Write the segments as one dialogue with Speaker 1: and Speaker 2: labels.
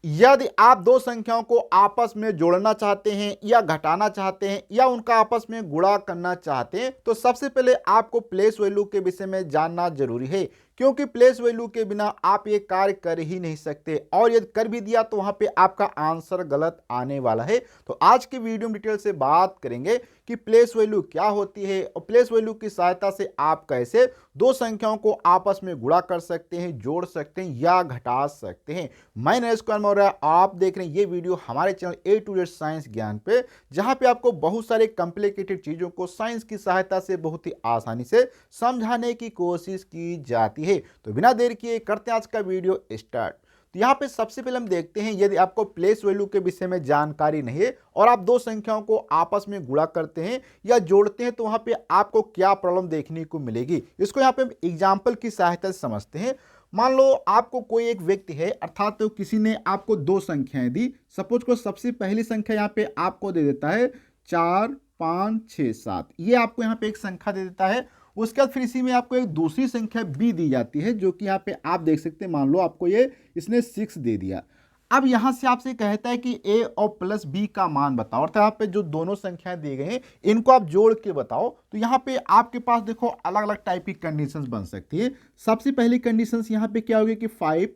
Speaker 1: यदि आप दो संख्याओं को आपस में जोड़ना चाहते हैं या घटाना चाहते हैं या उनका आपस में गुणा करना चाहते हैं तो सबसे पहले आपको प्लेस वैल्यू के विषय में जानना जरूरी है, क्योंकि प्लेस वैल्यू के बिना आप ये कार्य कर ही नहीं सकते और यदि कर भी दिया तो वहां पे आपका आंसर गलत आने वाला है। तो आज की वीडियो में डिटेल से बात करेंगे कि प्लेस वैल्यू क्या होती है और प्लेस वैल्यू की सहायता से आप कैसे दो संख्याओं को आपस में गुणा कर सकते हैं, जोड़ सकते हैं या घटा सकते हैं। मैं नरेश कुमार मौर्य, आप देख रहे हैं ये वीडियो हमारे channel A to Z science Gyan पे, जहां पे आपको बहुत सारे कॉम्प्लिकेटेड चीजों को साइंस की सहायता से बहुत ही आसानी से समझाने की कोशिश की जाती है। तो बिना देर किए करते हैं आज का वीडियो स्टार्ट। तो यहाँ पे सबसे पहले हम देखते हैं, यदि आपको प्लेस वैल्यू के विषय में जानकारी नहीं है और आप दो संख्याओं को आपस में गुणा करते हैं या जोड़ते हैं तो वहां पे आपको क्या प्रॉब्लम देखने को मिलेगी, इसको यहाँ पे हम एग्जाम्पल की सहायता से समझते हैं। मान लो आपको कोई एक व्यक्ति है, अर्थात तो किसी ने आपको दो संख्याएं दी। सपोज को सबसे पहली संख्या यहाँ पे आपको दे देता है 4 5 6 7, ये आपको यहाँ पे एक संख्या दे देता है। उसके बाद फिर इसी में आपको एक दूसरी संख्या बी दी जाती है, जो कि यहाँ पे आप देख सकते हैं। मान लो आपको ये इसने 6 दे दिया। अब यहां से आपसे कहता है कि ए और प्लस बी का मान बताओ, अर्थात यहाँ पे जो दोनों संख्याएं दी गई हैं इनको आप जोड़ के बताओ। तो यहाँ पे आपके पास देखो अलग अलग टाइप की कंडीशंस बन सकती है। सबसे पहली कंडीशंस यहाँ पे क्या होगी कि 4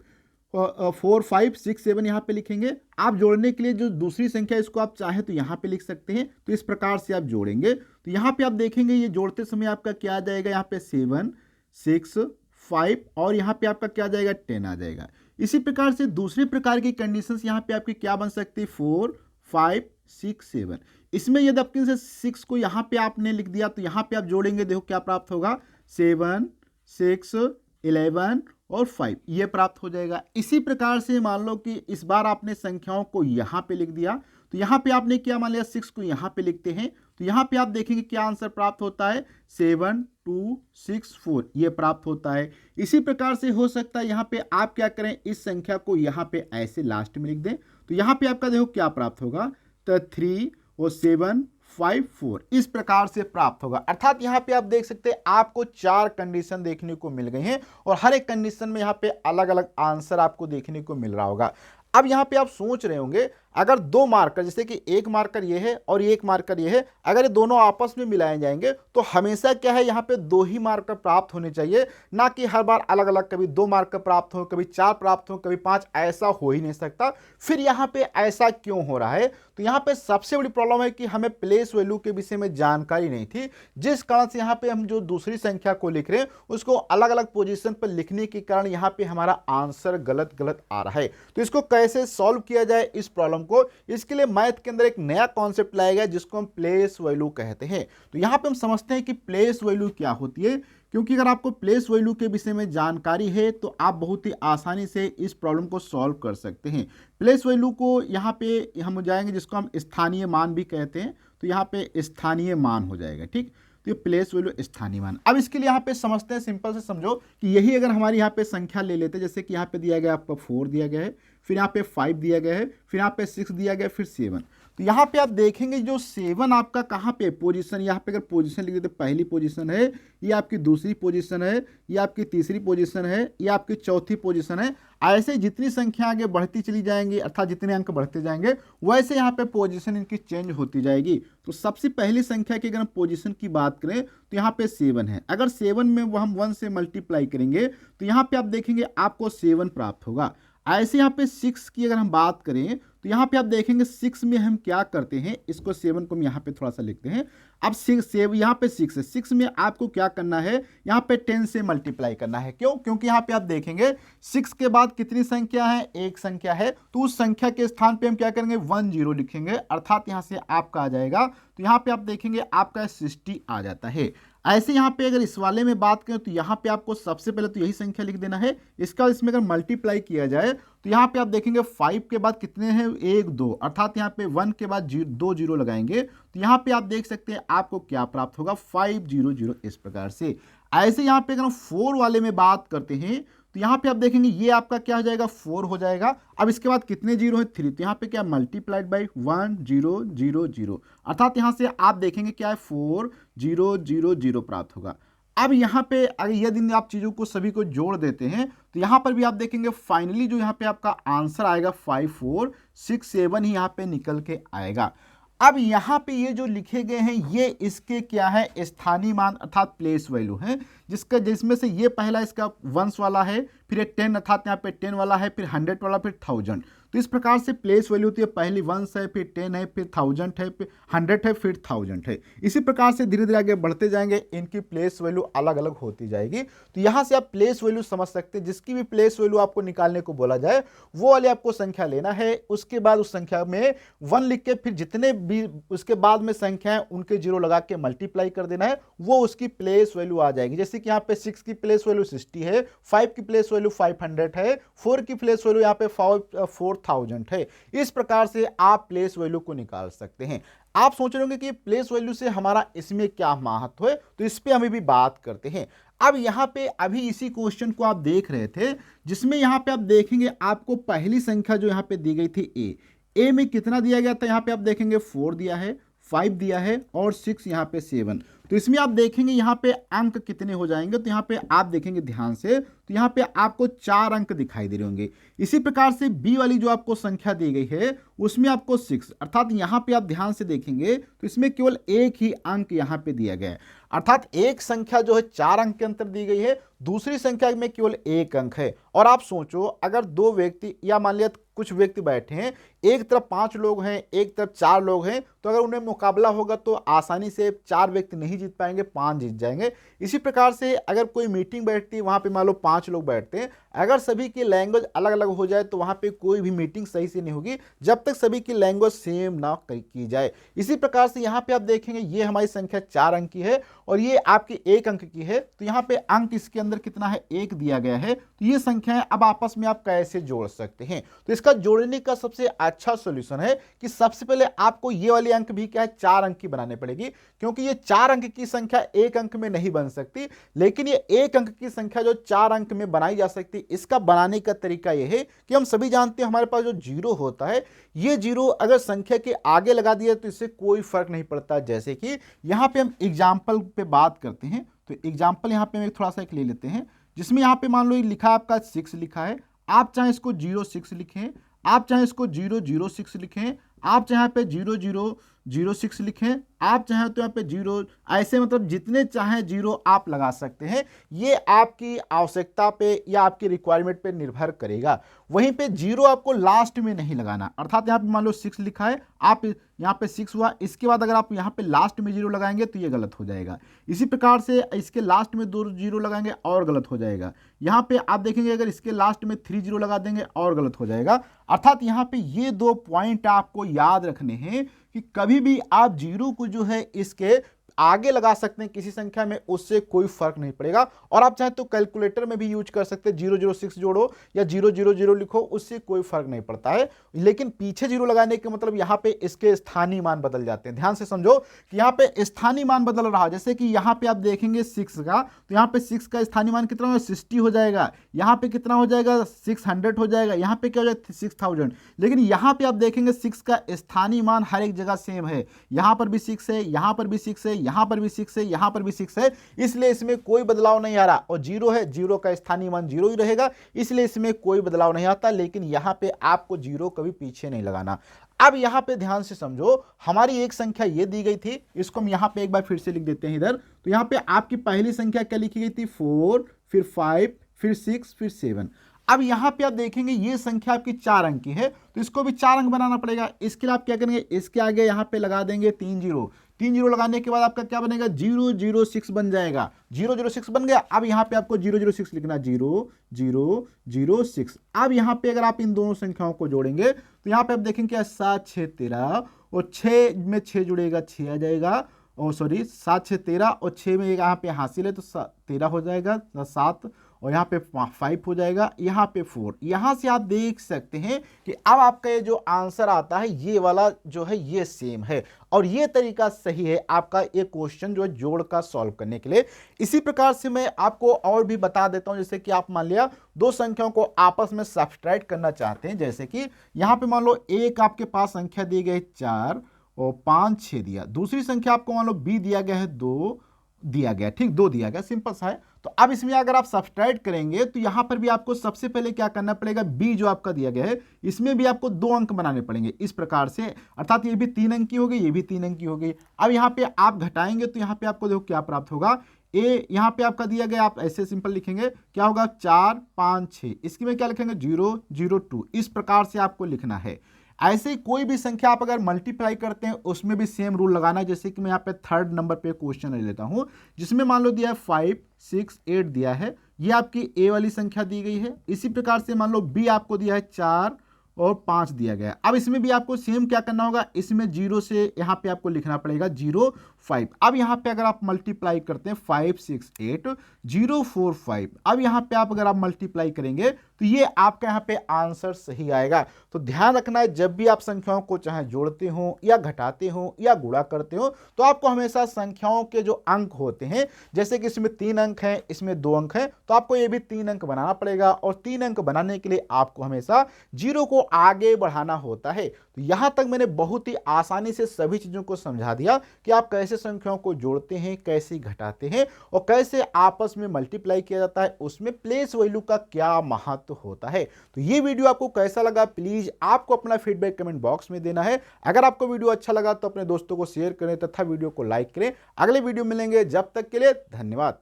Speaker 1: 5 6 7 यहाँ पे लिखेंगे। आप जोड़ने के लिए जो दूसरी संख्या इसको आप चाहें तो यहाँ पे लिख सकते हैं। तो इस प्रकार से आप जोड़ेंगे तो यहाँ पे आप देखेंगे ये जोड़ते समय आपका क्या आ जाएगा, यहाँ पे 7 6 5 और यहाँ पे आपका क्या आ जाएगा 10 आ जाएगा। इसी प्रकार से दूसरे प्रकार की कंडीशंस यहाँ पे आपकी क्या बन सकती है 4 5 6 7। इसमें यदि आपके से 6 को यहाँ पे आपने लिख दिया तो यहाँ पे आप जोड़ेंगे, देखो क्या प्राप्त होगा 7 6 11 और 5, ये प्राप्त हो जाएगा। इसी प्रकार से मान लो कि इस बार आपने संख्याओं को यहाँ पे लिख दिया तो यहाँ पे आपने क्या मान लिया 6 को यहाँ पे लिखते हैं तो यहाँ पे आप देखेंगे क्या आंसर प्राप्त होता है 7 2 6 4, ये प्राप्त होता है। इसी प्रकार से हो सकता है यहाँ पे आप क्या करें, इस संख्या को यहाँ पे ऐसे लास्ट में लिख दें तो यहाँ पे आपका देखो क्या प्राप्त होगा, तो 3 और 7 5 4, इस प्रकार से प्राप्त होगा। अर्थात यहाँ पे आप देख सकते हैं आपको 4 कंडीशन देखने को मिल गई हैं और हर एक कंडीशन में यहाँ पे अलग अलग आंसर आपको देखने को मिल रहा होगा। अब यहाँ पे आप सोच रहे होंगे अगर दो मार्कर, जैसे कि एक मार्कर ये है और एक मार्कर ये है, अगर ये दोनों आपस में मिलाए जाएंगे तो हमेशा क्या है यहाँ पे 2 ही मार्कर प्राप्त होने चाहिए, ना कि हर बार अलग अलग, कभी 2 मार्कर प्राप्त हो, कभी 4 प्राप्त हो, कभी 5, ऐसा हो ही नहीं सकता। फिर यहाँ पे ऐसा क्यों हो रहा है, तो यहाँ पे सबसे बड़ी प्रॉब्लम है कि हमें प्लेस वैल्यू के विषय में जानकारी नहीं थी, जिस कारण से यहाँ पे हम जो दूसरी संख्या को लिख रहे हैं उसको अलग अलग पोजीशन पर लिखने के कारण यहाँ पे हमारा आंसर गलत गलत आ रहा है। तो इसको कैसे सॉल्व किया जाए इस प्रॉब्लम को, इसके लिए मैथ के अंदर एक नया कॉन्सेप्ट लाया गया जिसको हम प्लेस वैल्यू कहते हैं। तो यहाँ पे हम समझते हैं कि प्लेस वैल्यू क्या होती है, क्योंकि अगर आपको प्लेस वैल्यू के विषय में जानकारी है तो आप बहुत ही आसानी से इस प्रॉब्लम को सॉल्व कर सकते हैं। प्लेस वैल्यू को यहाँ पे हम जाएंगे जिसको हम स्थानीय मान भी कहते हैं, तो यहाँ पे स्थानीय मान हो जाएगा, ठीक। तो ये प्लेस वैल्यू स्थानीय मान। अब इसके लिए यहाँ पे समझते हैं, सिंपल से समझो कि यही अगर हमारी यहाँ पे संख्या ले लेते हैं, जैसे कि यहाँ पे दिया गया आपका 4 दिया गया है, फिर यहाँ पे 5 दिया गया है, फिर यहाँ पे 6 दिया गया है, फिर 7। तो यहाँ पे आप देखेंगे जो 7 आपका कहाँ पे पोजीशन, यहाँ पे अगर पोजीशन लिख देते पहली पोजीशन है, ये आपकी दूसरी पोजीशन है, ये आपकी तीसरी पोजीशन है, ये आपकी चौथी पोजीशन है। ऐसे जितनी संख्या आगे बढ़ती चली जाएंगी, अर्थात जितने अंक बढ़ते जाएंगे वैसे यहाँ पे पोजीशन इनकी चेंज होती जाएगी। तो सबसे पहली संख्या की अगर हम पोजीशन की बात करें तो यहाँ पे 7 है। अगर 7 में वो हम 1 से मल्टीप्लाई करेंगे तो यहाँ पे आप देखेंगे आपको 7 प्राप्त होगा। ऐसे यहाँ पे 6 की अगर हम बात करें तो यहाँ पे आप देखेंगे 6 में हम क्या करते हैं, इसको 7 को हम यहाँ पे थोड़ा सा लिखते हैं। अब 6 यहाँ पे 6 है, 6 में आपको क्या करना है, यहाँ पे 10 से मल्टीप्लाई करना है। क्यों, क्योंकि यहाँ पे आप देखेंगे 6 के बाद कितनी संख्या है, एक संख्या है, तो उस संख्या के स्थान पे हम क्या करेंगे 1 0 लिखेंगे, अर्थात यहाँ से आपका आ जाएगा। तो यहाँ पे आप देखेंगे आपका 60 आ जाता है। ऐसे यहाँ पे अगर इस वाले में बात करें तो यहाँ पे आपको सबसे पहले तो यही संख्या लिख देना है। इसका इसमें अगर मल्टीप्लाई किया जाए तो यहाँ पे आप देखेंगे 5 के बाद कितने हैं, 1 2, अर्थात यहाँ पे 1 के बाद 2 0 लगाएंगे तो यहाँ पे आप देख सकते हैं आपको क्या प्राप्त होगा 500, इस प्रकार से। ऐसे यहाँ पे अगर हम 4 वाले में बात करते हैं तो यहाँ पे आप देखेंगे ये आपका क्या हो जाएगा 4 हो जाएगा। अब इसके बाद कितने जीरो है 3, तो यहाँ पे क्या मल्टीप्लाइड बाई 1 0 0 0, अर्थात यहाँ से आप देखेंगे क्या है 4 0 0 0 प्राप्त होगा। अब यहाँ पे अगर यदि आप चीज़ों को सभी को जोड़ देते हैं तो यहाँ पर भी आप देखेंगे फाइनली जो यहाँ पे आपका आंसर आएगा 5467 ही यहाँ पे निकल के आएगा। अब यहाँ पे ये जो लिखे गए हैं ये इसके क्या है, स्थानीय मान अर्थात प्लेस वैल्यू है, जिसमें से ये पहला इसका वंश वाला है, फिर ये 10 अर्थात यहाँ पे 10 वाला है, फिर 100 वाला, फिर 1000। तो इस प्रकार से प्लेस वैल्यू होती है, पहली वंश है, फिर 10 है, फिर 1000 है, फिर 100 है, फिर 1000 है। इसी प्रकार से धीरे धीरे आगे बढ़ते जाएंगे, इनकी प्लेस वैल्यू अलग अलग होती जाएगी। तो यहाँ से आप प्लेस वैल्यू समझ सकते हैं, जिसकी भी प्लेस वैल्यू आपको निकालने को बोला जाए वो वाली आपको संख्या लेना है, उसके बाद उस संख्या में 1 लिख के फिर जितने भी उसके बाद में संख्या है उनके जीरो लगा के मल्टीप्लाई कर देना है, वो उसकी प्लेस वैल्यू आ जाएगी। जैसे कि यहाँ पे 6 की प्लेस वैल्यू 60 है, 5 की प्लेस वैल्यू 500 है, 4 की प्लेस वैल्यू यहाँ पे 4000 है। इस प्रकार से आप प्लेस वैल्यू को निकाल सकते हैं। आप सोच रहे होंगे कि प्लेस वैल्यू से हमारा इसमें क्या महत्व है, तो इस पे हम भी बात करते हैं। अब यहाँ पे अभी इसी क्वेश्चन को आप देख रहे थे, जिसमें यहाँ पे आप देखेंगे आपको पहली संख्या जो यहाँ पे दी गई थी ए में कितना दिया गया था, यहाँ पे आप देखेंगे 4 दिया है, 5 दिया है और 6 यहाँ पे 7। तो इसमें आप देखेंगे यहाँ पे अंक कितने हो जाएंगे, तो यहाँ पे आप देखेंगे ध्यान से, तो यहाँ पे आपको 4 अंक दिखाई दे रहे होंगे। इसी प्रकार से बी वाली जो आपको संख्या दी गई है उसमें आपको 6, अर्थात यहाँ पे आप ध्यान से देखेंगे तो इसमें केवल एक ही अंक यहाँ पे दिया गया है, अर्थात एक संख्या जो है 4 अंक के अंतर दी गई है, दूसरी संख्या में केवल 1 अंक है। और आप सोचो अगर 2 व्यक्ति या मान लिया कुछ व्यक्ति बैठे हैं, एक तरफ 5 लोग हैं, एक तरफ 4 लोग हैं, तो अगर उन्हें मुकाबला होगा तो आसानी से 4 व्यक्ति नहीं जीत पाएंगे, 5 जीत जाएंगे। इसी प्रकार से अगर कोई मीटिंग बैठती है, वहां पे मान लो 5 लोग बैठते हैं, अगर सभी की लैंग्वेज अलग अलग हो जाए तो वहां पे कोई भी मीटिंग सही से नहीं होगी जब तक सभी की लैंग्वेज सेम ना की जाए। इसी प्रकार से यहाँ पे आप देखेंगे ये हमारी संख्या 4 अंक की है और ये आपकी 1 अंक की है, तो यहाँ पे अंक इसके अंदर कितना है, 1 दिया गया है। तो ये संख्याएं अब आपस में आप कैसे जोड़ सकते हैं, तो इसका जोड़ने का सबसे अच्छा सोल्यूशन है कि सबसे पहले आपको ये वाली अंक भी क्या है, 4 अंक की बनानी पड़ेगी, क्योंकि ये 4 अंक की संख्या 1 अंक में नहीं बन सकती, लेकिन ये 1 अंक की संख्या जो 4 अंक में बनाई जा सकती। इसका बनाने का तरीका यह है कि हम सभी जानते हैं हमारे पास जो जीरो होता है, ये जीरो अगर संख्या के आगे लगा दिया तो इससे कोई फर्क नहीं पड़ता। जैसे कि यहाँ पे हम एग्जाम्पल पे बात करते हैं, तो एग्जाम्पल यहाँ पे हम थोड़ा सा एक ले लेते हैं, जिसमें यहाँ पे मान लो लिखा है आपका 6 लिखा है, आप चाहे इसको 06 लिखें, आप चाहे इसको 006 लिखें, आप चाहे पे 0006 लिखें, आप चाहे तो यहाँ पे 0 ऐसे, मतलब जितने चाहे जीरो आप लगा सकते हैं। ये आपकी आवश्यकता पे या आपकी रिक्वायरमेंट पे निर्भर करेगा। वहीं पे जीरो आपको लास्ट में नहीं लगाना, अर्थात यहाँ पे मान लो 6 लिखा है, आप यहाँ पे 6 हुआ, इसके बाद अगर आप यहाँ पे लास्ट में 0 लगाएंगे तो ये गलत हो जाएगा। इसी प्रकार से इसके लास्ट में 2 0 लगाएंगे और गलत हो जाएगा। यहाँ पे आप देखेंगे अगर इसके लास्ट में 3 0 लगा देंगे और गलत हो जाएगा। अर्थात यहाँ पे ये 2 पॉइंट आपको याद रखने हैं कि कभी भी आप जीरो को जो है इसके आगे लगा सकते हैं किसी संख्या में, उससे कोई फर्क नहीं पड़ेगा। और आप चाहे तो कैलकुलेटर में भी यूज कर सकते हैं, 006 जोड़ो या 000 लिखो, उससे कोई फर्क नहीं पड़ता है। लेकिन पीछे जीरो लगाने के मतलब यहाँ पे इसके स्थानीय मान बदल जाते हैं। ध्यान से समझो कि यहाँ पे स्थानीय मान बदल रहा है। जैसे कि यहाँ पे आप देखेंगे 6 का, तो यहाँ पे 6 का स्थानीय मान कितना होगा, 60 हो जाएगा। यहाँ पे कितना हो जाएगा, 600 हो जाएगा। यहाँ पे क्या हो जाएगा, 6000। लेकिन यहाँ पे आप देखेंगे 6 का स्थानीय मान हर एक जगह सेम है, यहाँ पर भी 6 है, यहाँ पर भी 6 है, यहाँ पर भी 6 है, यहाँ पर भी 6 है, इसलिए इसमें कोई बदलाव नहीं आ रहा। और जीरो है, जीरो का स्थानीय मान जीरो ही रहेगा, इसलिए इसमें कोई बदलाव नहीं आता। लेकिन यहाँ पे आपको जीरो कभी पीछे नहीं लगाना। अब यहाँ पे ध्यान से समझो, हमारी एक संख्या ये दी गई थी, इसको हम यहाँ पे एक बार फिर से लिख देते हैं इधर। तो यहाँ पे आपकी पहली संख्या क्या लिखी गई थी, 4, फिर 5, फिर 6, फिर 7। अब यहाँ पे आप देखेंगे ये संख्या आपकी 4 अंक की है, तो इसको भी 4 अंक बनाना पड़ेगा। इसके लिए आप क्या करेंगे, इसके आगे यहाँ पे लगा देंगे 3 जीरो। 3 जीरो लगाने के बाद आपका क्या बनेगा, 006 बन जाएगा। 006 बन गया। अब यहाँ पे आपको 006 लिखना, 0006। अब यहाँ पे अगर आप इन दोनों संख्याओं को जोड़ेंगे तो यहाँ पे आप देखेंगे क्या, 7 6 13 और 6 में 6 जुड़ेगा, 6 आ जाएगा। और सॉरी 7 6 13 और 6 में यहाँ पे हासिल है तो 13 हो जाएगा, 7 और यहाँ पे 5 हो जाएगा, यहाँ पे 4। यहाँ से आप देख सकते हैं कि अब आपका ये जो आंसर आता है ये वाला जो है ये सेम है, और ये तरीका सही है आपका ये क्वेश्चन जो है जोड़ का सॉल्व करने के लिए। इसी प्रकार से मैं आपको और भी बता देता हूं, जैसे कि आप मान लिया दो संख्याओं को आपस में सब्सट्रैक्ट करना चाहते हैं। जैसे कि यहाँ पे मान लो एक आपके पास संख्या दी गई 4 और 5 6 दिया, दूसरी संख्या आपको मान लो बी दिया गया है 2 दिया गया, ठीक, 2 दिया गया, सिंपल सा है। तो अब इसमें अगर आप सब्सट्रैक्ट करेंगे तो यहां पर भी आपको सबसे पहले क्या करना पड़ेगा, बी जो आपका दिया गया है इसमें भी आपको 2 अंक बनाने पड़ेंगे इस प्रकार से, अर्थात ये भी 3 अंक की हो गई, ये भी 3 अंक की हो गई। अब यहाँ पे आप घटाएंगे तो यहाँ पे आपको देखो क्या प्राप्त होगा, ए यहाँ पे आपका दिया गया, आप ऐसे सिंपल लिखेंगे, क्या होगा 4 5 6, इसकी में क्या लिखेंगे 0 0 2, इस प्रकार से आपको लिखना है। ऐसे ही कोई भी संख्या आप अगर मल्टीप्लाई करते हैं उसमें भी सेम रूल लगाना है। जैसे कि मैं यहाँ पे 3rd नंबर पे क्वेश्चन ले लेता हूं, जिसमें मान लो दिया है 5 6 8 दिया है, ये आपकी ए वाली संख्या दी गई है। इसी प्रकार से मान लो बी आपको दिया है 4 और 5 दिया गया है। अब इसमें भी आपको सेम क्या करना होगा, इसमें 0 से यहाँ पे आपको लिखना पड़ेगा 0 5। अब यहाँ पे अगर आप मल्टीप्लाई करते हैं 5 6 8 0 4 5, अब यहाँ पे आप अगर आप मल्टीप्लाई करेंगे तो ये आपका यहाँ पे आंसर सही आएगा। तो ध्यान रखना है, जब भी आप संख्याओं को चाहे जोड़ते हो या घटाते हो या गुणा करते हो तो आपको हमेशा संख्याओं के जो अंक होते हैं, जैसे कि इसमें 3 अंक हैं, इसमें 2 अंक हैं, तो आपको ये भी 3 अंक बनाना पड़ेगा। और 3 अंक बनाने के लिए आपको हमेशा 0 को आगे बढ़ाना होता है। तो यहां तक मैंने बहुत ही आसानी से सभी चीजों को समझा दिया कि आप कैसे संख्याओं को जोड़ते हैं, कैसे घटाते हैं और कैसे आपस में मल्टीप्लाई किया जाता है, उसमें प्लेस वैल्यू का क्या महत्व होता है। तो ये वीडियो आपको कैसा लगा, प्लीज आपको अपना फीडबैक कमेंट बॉक्स में देना है। अगर आपको वीडियो अच्छा लगा तो अपने दोस्तों को शेयर करें तथा वीडियो को लाइक करें। अगले वीडियो मिलेंगे, जब तक के लिए धन्यवाद।